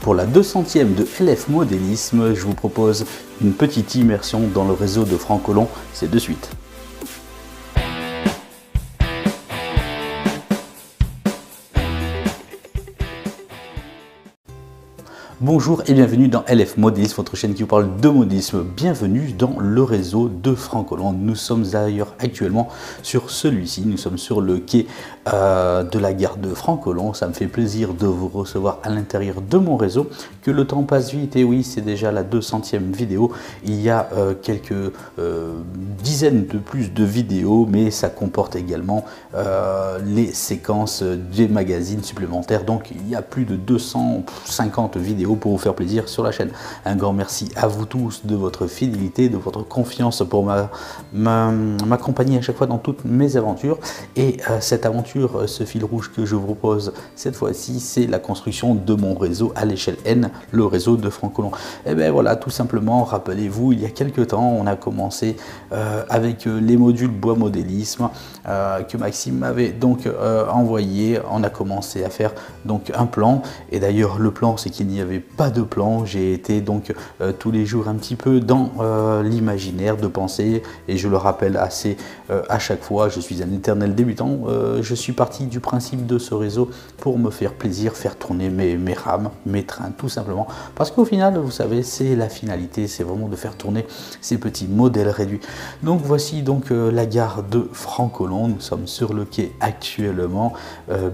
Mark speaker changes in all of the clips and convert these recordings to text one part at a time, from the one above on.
Speaker 1: Pour la 200e de LF Modélisme, je vous propose une petite immersion dans le réseau de Franck Collomb. C'est de suite. Bonjour et bienvenue dans LF Modélisme, votre chaîne qui vous parle de modélisme. Bienvenue dans le réseau de Franck Collomb. Nous sommes d'ailleurs actuellement sur celui-ci. Nous sommes sur le quai de la gare de Franck Collomb. Ça me fait plaisir de vous recevoir à l'intérieur de mon réseau. Que le temps passe vite, et oui, c'est déjà la 200e vidéo. Il y a quelques dizaines de plus de vidéos, mais ça comporte également les séquences des magazines supplémentaires. Donc il y a plus de 250 vidéos pour vous faire plaisir sur la chaîne. Un grand merci à vous tous de votre fidélité, de votre confiance pour m'accompagner à chaque fois dans toutes mes aventures. Et cette aventure, ce fil rouge que je vous propose cette fois-ci, c'est la construction de mon réseau à l'échelle N, le réseau de Franck Collomb. Et bien voilà, tout simplement, rappelez-vous, il y a quelques temps, on a commencé avec les modules bois modélisme que Maxime m'avait donc envoyé. On a commencé à faire donc un plan, et d'ailleurs le plan, c'est qu'il n'y avait pas de plan. J'ai été donc tous les jours un petit peu dans l'imaginaire de penser, et je le rappelle assez à chaque fois, je suis un éternel débutant. Je suis parti du principe de ce réseau pour me faire plaisir, faire tourner mes rames, mes trains, tout simplement, parce qu'au final, vous savez, c'est la finalité, c'est vraiment de faire tourner ces petits modèles réduits. Donc voici donc la gare de Franck Collomb. Nous sommes sur le quai actuellement.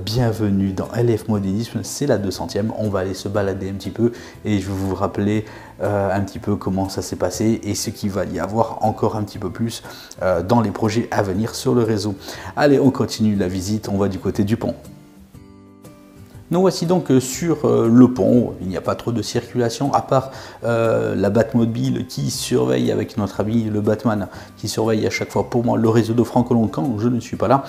Speaker 1: Bienvenue dans LF Modélisme, c'est la 200e. On va aller se balader un petit peu et je vais vous rappeler un petit peu comment ça s'est passé et ce qu'il va y avoir encore un petit peu plus dans les projets à venir sur le réseau. Allez, on continue la visite, on va du côté du pont. Nous voici donc sur le pont. Il n'y a pas trop de circulation, à part la Batmobile qui surveille avec notre ami le Batman, qui surveille à chaque fois pour moi le réseau de Franck Collomb quand je ne suis pas là.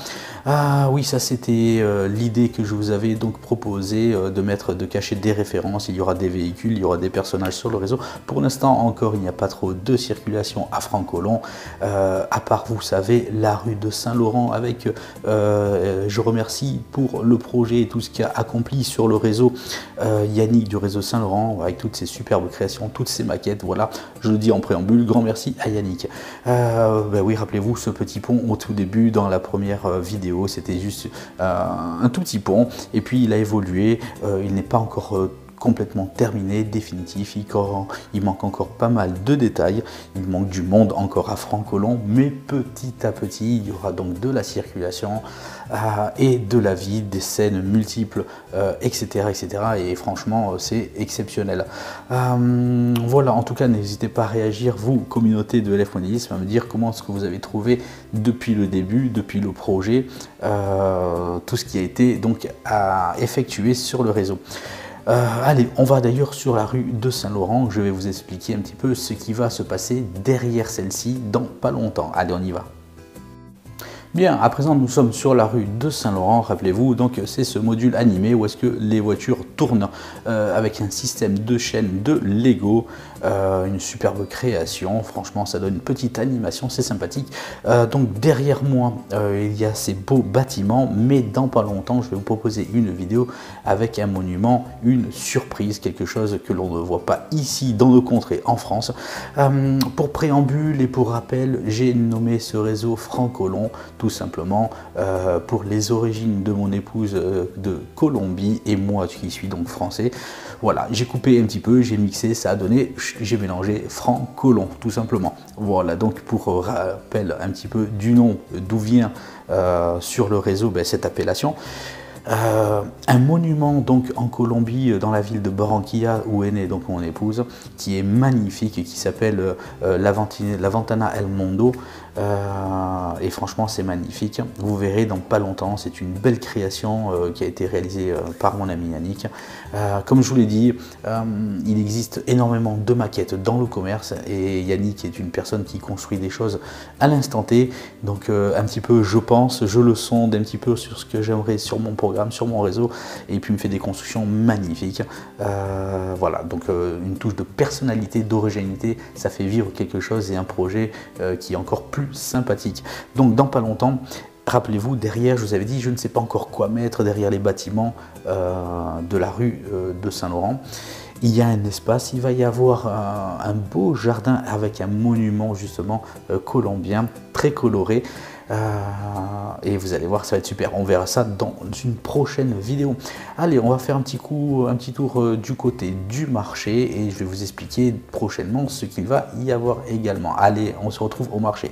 Speaker 1: Ah oui, ça c'était l'idée que je vous avais donc proposé de cacher des références. Il y aura des véhicules, il y aura des personnages sur le réseau. Pour l'instant encore, il n'y a pas trop de circulation à Franck Collomb, à part, vous savez, la rue de Saint-Laurent avec, je remercie pour le projet et tout ce qui a accompli sur le réseau Yannick du réseau Saint-Laurent, avec toutes ces superbes créations, toutes ces maquettes. Voilà, je le dis en préambule, grand merci à Yannick. Ben oui, rappelez-vous ce petit pont au tout début dans la première vidéo, c'était juste un tout petit pont, et puis il a évolué. Il n'est pas encore complètement terminé, définitif. Il manque encore pas mal de détails, il manque du monde encore à Franck Collomb, mais petit à petit il y aura donc de la circulation et de la vie, des scènes multiples, etc., etc. Et franchement, c'est exceptionnel. Voilà, en tout cas, n'hésitez pas à réagir, vous, communauté de LF Modélisme, à me dire comment est-ce que vous avez trouvé depuis le début, depuis le projet, tout ce qui a été donc effectué sur le réseau. Allez, on va d'ailleurs sur la rue de Saint-Laurent. Je vais vous expliquer un petit peu ce qui va se passer derrière celle-ci dans pas longtemps. Allez, on y va. Bien, à présent nous sommes sur la rue de Saint-Laurent, rappelez-vous, donc c'est ce module animé où est-ce que les voitures tournent avec un système de chaîne de Lego, une superbe création, franchement ça donne une petite animation, c'est sympathique. Donc derrière moi il y a ces beaux bâtiments, mais dans pas longtemps je vais vous proposer une vidéo avec un monument, une surprise, quelque chose que l'on ne voit pas ici dans nos contrées en France. Pour préambule et pour rappel, j'ai nommé ce réseau Franck Collomb, tout simplement pour les origines de mon épouse de Colombie et moi qui suis donc français. Voilà, j'ai coupé un petit peu, j'ai mixé, ça a donné, j'ai mélangé Franck Collomb tout simplement. Voilà, donc pour rappel un petit peu du nom, d'où vient sur le réseau cette appellation. Un monument donc en Colombie, dans la ville de Barranquilla où est née donc mon épouse, qui est magnifique et qui s'appelle la Ventana El Mundo. Et franchement c'est magnifique, vous verrez dans pas longtemps, c'est une belle création qui a été réalisée par mon ami Yannick. Comme je vous l'ai dit, il existe énormément de maquettes dans le commerce et Yannick est une personne qui construit des choses à l'instant T, donc un petit peu je pense, je le sonde un petit peu sur ce que j'aimerais sur mon programme, sur mon réseau, et puis il me fait des constructions magnifiques. Voilà, donc une touche de personnalité, d'originalité, ça fait vivre quelque chose et un projet qui est encore plus sympathique. Donc dans pas longtemps, rappelez-vous, derrière, je vous avais dit, je ne sais pas encore quoi mettre derrière les bâtiments de la rue de Saint-Laurent. il y a un espace, il va y avoir un beau jardin avec un monument justement colombien, très coloré. Et vous allez voir, ça va être super. On verra ça dans une prochaine vidéo. Allez, on va faire un petit tour du côté du marché et je vais vous expliquer prochainement ce qu'il va y avoir également. Allez, on se retrouve au marché.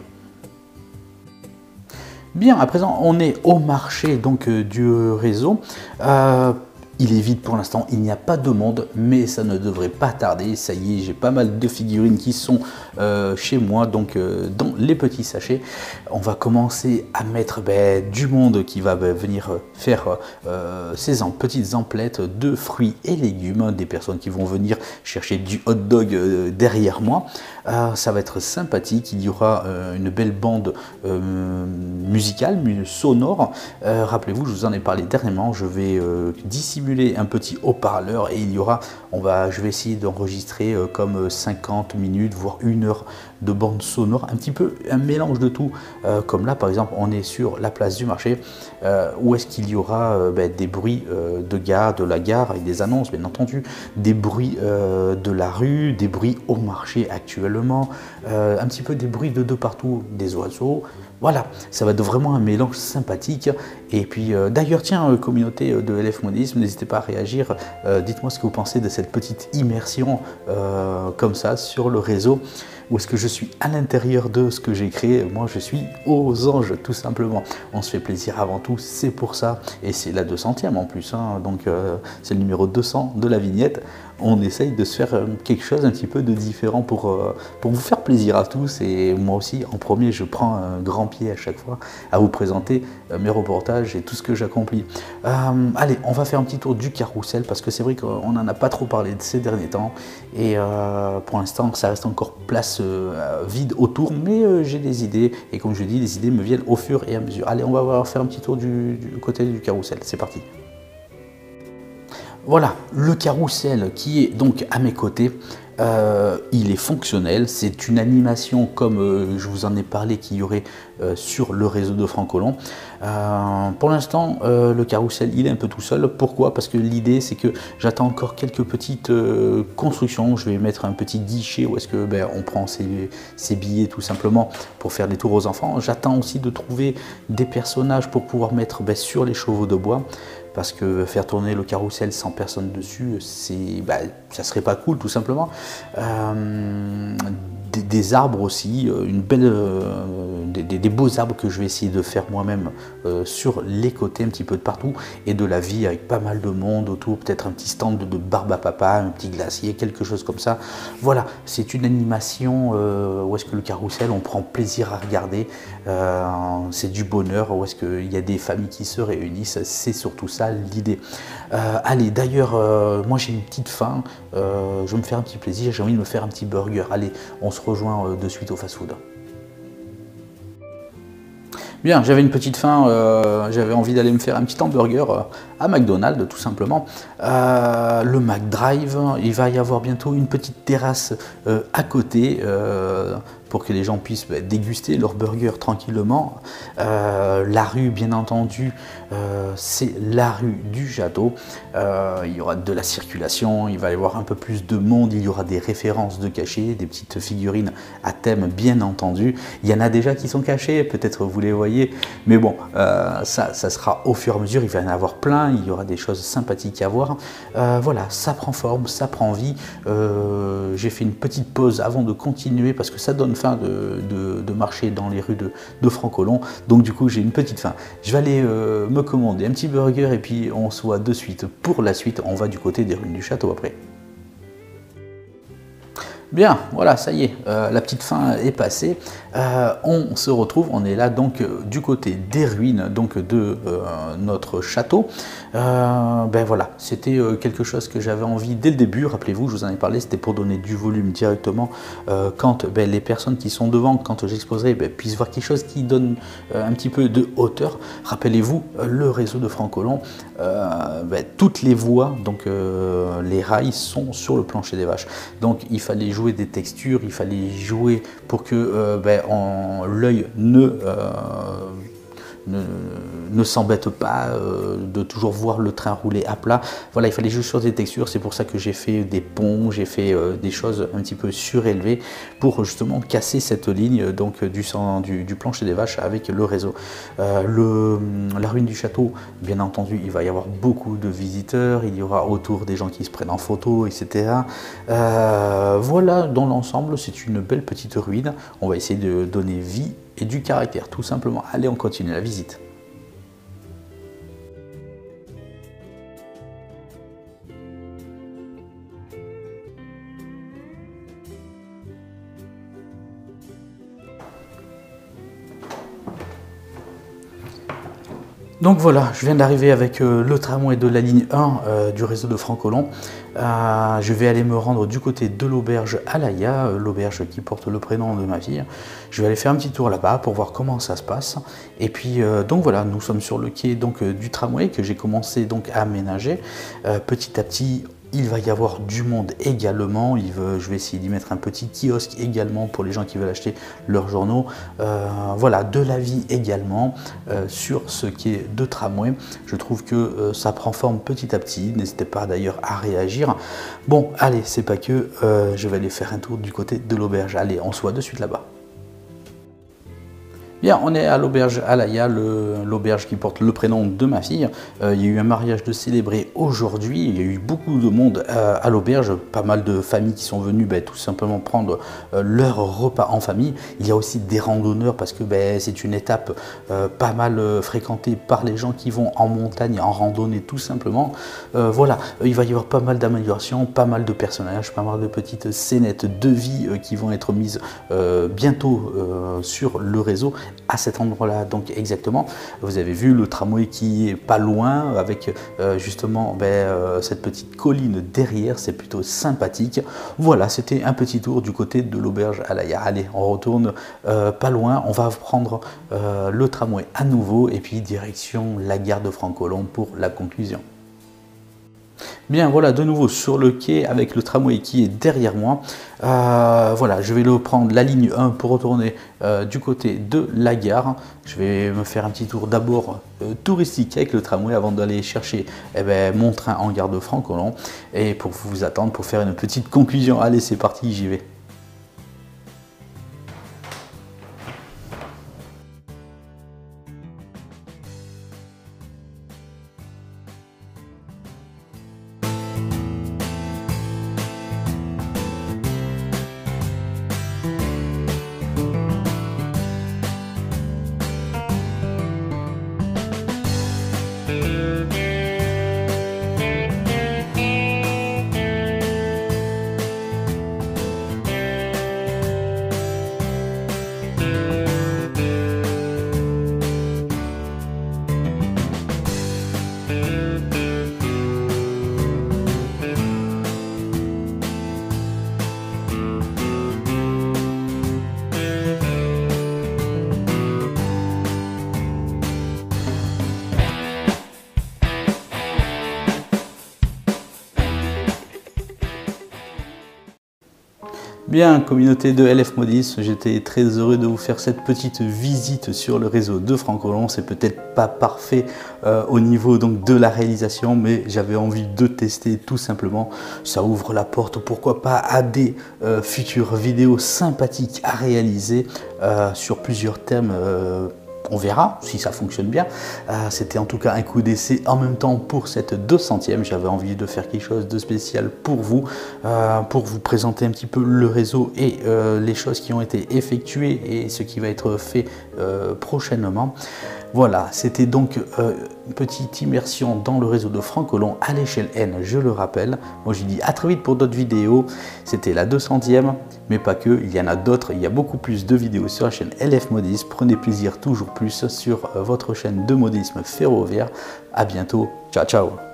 Speaker 1: Bien, à présent, on est au marché donc du réseau. Il est vide pour l'instant, il n'y a pas de monde, mais ça ne devrait pas tarder. Ça y est, j'ai pas mal de figurines qui sont chez moi, donc dans les petits sachets. On va commencer à mettre du monde qui va venir faire ces petites emplettes de fruits et légumes, des personnes qui vont venir chercher du hot dog derrière moi. Ça va être sympathique, il y aura une belle bande musicale, sonore. Rappelez-vous, je vous en ai parlé dernièrement, je vais dissimuler un petit haut-parleur et il y aura, je vais essayer d'enregistrer comme 50 minutes, voire 1 heure de bande sonore, un petit peu un mélange de tout, comme là par exemple on est sur la place du marché, où est-ce qu'il y aura des bruits de la gare avec des annonces bien entendu, des bruits de la rue, des bruits au marché actuellement, un petit peu des bruits de partout, des oiseaux. Voilà, ça va être vraiment un mélange sympathique. Et puis d'ailleurs, tiens, communauté de LF Modélisme, n'hésitez pas à réagir. Dites-moi ce que vous pensez de cette petite immersion comme ça sur le réseau. Où est-ce que je suis à l'intérieur de ce que j'ai créé? Moi, je suis aux anges, tout simplement. On se fait plaisir avant tout, c'est pour ça. Et c'est la 200e en plus, hein. Donc c'est le numéro 200 de la vignette. On essaye de se faire quelque chose un petit peu de différent pour vous faire plaisir à tous. Et moi aussi, en premier, je prends un grand pied à chaque fois à vous présenter mes reportages et tout ce que j'accomplis. Allez, on va faire un petit tour du carrousel parce que c'est vrai qu'on n'en a pas trop parlé de ces derniers temps. Et pour l'instant, ça reste encore place vide autour, mais j'ai des idées. Et comme je dis, les idées me viennent au fur et à mesure. Allez, on va faire un petit tour du côté du carrousel. C'est parti. Voilà, le carrousel qui est donc à mes côtés, il est fonctionnel, c'est une animation comme je vous en ai parlé qu'il y aurait sur le réseau de Francolon. Pour l'instant, le carrousel il est un peu tout seul. Pourquoi? Parce que l'idée c'est que j'attends encore quelques petites constructions. Je vais mettre un petit guichet où est-ce que on prend ses billets tout simplement pour faire des tours aux enfants. J'attends aussi de trouver des personnages pour pouvoir mettre sur les chevaux de bois. Parce que faire tourner le carrousel sans personne dessus, ça serait pas cool tout simplement. Des arbres aussi, des beaux arbres que je vais essayer de faire moi-même sur les côtés un petit peu de partout, et de la vie avec pas mal de monde autour, peut-être un petit stand de barbe à papa, un petit glacier, quelque chose comme ça. Voilà, c'est une animation où est-ce que le carrousel, on prend plaisir à regarder, c'est du bonheur, où est-ce qu'il y a des familles qui se réunissent, c'est surtout ça l'idée. Allez, d'ailleurs, moi j'ai une petite faim, je vais me faire un petit plaisir, j'ai envie de me faire un petit burger. Allez, on se rejoint de suite au fast-food. Bien, j'avais une petite faim, j'avais envie d'aller me faire un petit hamburger à McDonald's tout simplement. Le McDrive, il va y avoir bientôt une petite terrasse à côté pour que les gens puissent déguster leur burger tranquillement. La rue, bien entendu, c'est la rue du Château. Il y aura de la circulation, il va y avoir un peu plus de monde, il y aura des références de cachés, des petites figurines à thème, bien entendu. Il y en a déjà qui sont cachées, peut-être vous les voyez, mais bon, ça sera au fur et à mesure, il va y en avoir plein, il y aura des choses sympathiques à voir. Voilà, ça prend forme, ça prend vie. J'ai fait une petite pause avant de continuer parce que ça donne faim de marcher dans les rues de Francolon. Donc du coup, j'ai une petite faim. Je vais aller me commander un petit burger et puis on se voit de suite pour la suite. On va du côté des ruines du château après. Bien, voilà, ça y est, la petite fin est passée. On se retrouve, on est là donc du côté des ruines donc de notre château. Voilà, c'était quelque chose que j'avais envie dès le début. Rappelez-vous, je vous en ai parlé, c'était pour donner du volume directement quand les personnes qui sont devant, quand j'exposerai, puissent voir quelque chose qui donne un petit peu de hauteur. Rappelez-vous, le réseau de Francolon, toutes les voies, donc les rails sont sur le plancher des vaches. Donc il fallait jouer des textures, il fallait jouer pour que l'œil ne s'embête pas de toujours voir le train rouler à plat. Voilà, il fallait juste sur des textures, c'est pour ça que j'ai fait des ponts, j'ai fait des choses un petit peu surélevées pour justement casser cette ligne donc du plancher des vaches avec le réseau. La ruine du château, bien entendu, il va y avoir beaucoup de visiteurs, il y aura autour des gens qui se prennent en photo, etc. Voilà, dans l'ensemble, c'est une belle petite ruine. On va essayer de donner vie et du caractère, tout simplement. Allez, on continue la visite. Donc voilà, je viens d'arriver avec le tramway de la ligne 1 du réseau de Francolon. Je vais aller me rendre du côté de l'auberge Alaya, l'auberge qui porte le prénom de ma fille. Je vais aller faire un petit tour là-bas pour voir comment ça se passe. Et puis donc voilà, nous sommes sur le quai donc, du tramway que j'ai commencé donc à aménager. Petit à petit, il va y avoir du monde également. Je vais essayer d'y mettre un petit kiosque également pour les gens qui veulent acheter leurs journaux. Voilà, de la vie également sur ce quai de tramway. Je trouve que ça prend forme petit à petit. N'hésitez pas d'ailleurs à réagir. Bon, allez, c'est pas que. Je vais aller faire un tour du côté de l'auberge. Allez, on se voit de suite là-bas. Bien, on est à l'auberge Alaya, l'auberge qui porte le prénom de ma fille. Il y a eu un mariage de célébrer aujourd'hui. Il y a eu beaucoup de monde à l'auberge, pas mal de familles qui sont venues tout simplement prendre leur repas en famille. Il y a aussi des randonneurs parce que c'est une étape pas mal fréquentée par les gens qui vont en montagne, en randonnée tout simplement. Voilà, il va y avoir pas mal d'améliorations, pas mal de personnages, pas mal de petites scénettes de vie qui vont être mises bientôt sur le réseau. À cet endroit-là, donc exactement, vous avez vu le tramway qui est pas loin avec justement cette petite colline derrière, c'est plutôt sympathique. Voilà, c'était un petit tour du côté de l'auberge Alaya. Allez, on retourne pas loin, on va prendre le tramway à nouveau et puis direction la gare de Francolon pour la conclusion. Bien, voilà, de nouveau sur le quai avec le tramway qui est derrière moi. Voilà, je vais le prendre la ligne 1 pour retourner du côté de la gare. Je vais me faire un petit tour d'abord touristique avec le tramway avant d'aller chercher mon train en gare de Francolon. Et pour vous attendre pour faire une petite conclusion. Allez, c'est parti, j'y vais. Bien, communauté de LF Modisme, j'étais très heureux de vous faire cette petite visite sur le réseau de Francolon. C'est peut-être pas parfait au niveau donc de la réalisation, mais j'avais envie de tester tout simplement. Ça ouvre la porte, pourquoi pas, à des futures vidéos sympathiques à réaliser sur plusieurs thèmes. On verra si ça fonctionne bien. C'était en tout cas un coup d'essai en même temps pour cette 200e. J'avais envie de faire quelque chose de spécial pour vous présenter un petit peu le réseau et les choses qui ont été effectuées et ce qui va être fait prochainement. Voilà, c'était donc une petite immersion dans le réseau de Francolon à l'échelle N, je le rappelle. Moi, je dis à très vite pour d'autres vidéos. C'était la 200e, mais pas que, il y en a d'autres. Il y a beaucoup plus de vidéos sur la chaîne LF Modisme. Prenez plaisir toujours plus sur votre chaîne de modisme ferroviaire. À bientôt, ciao ciao.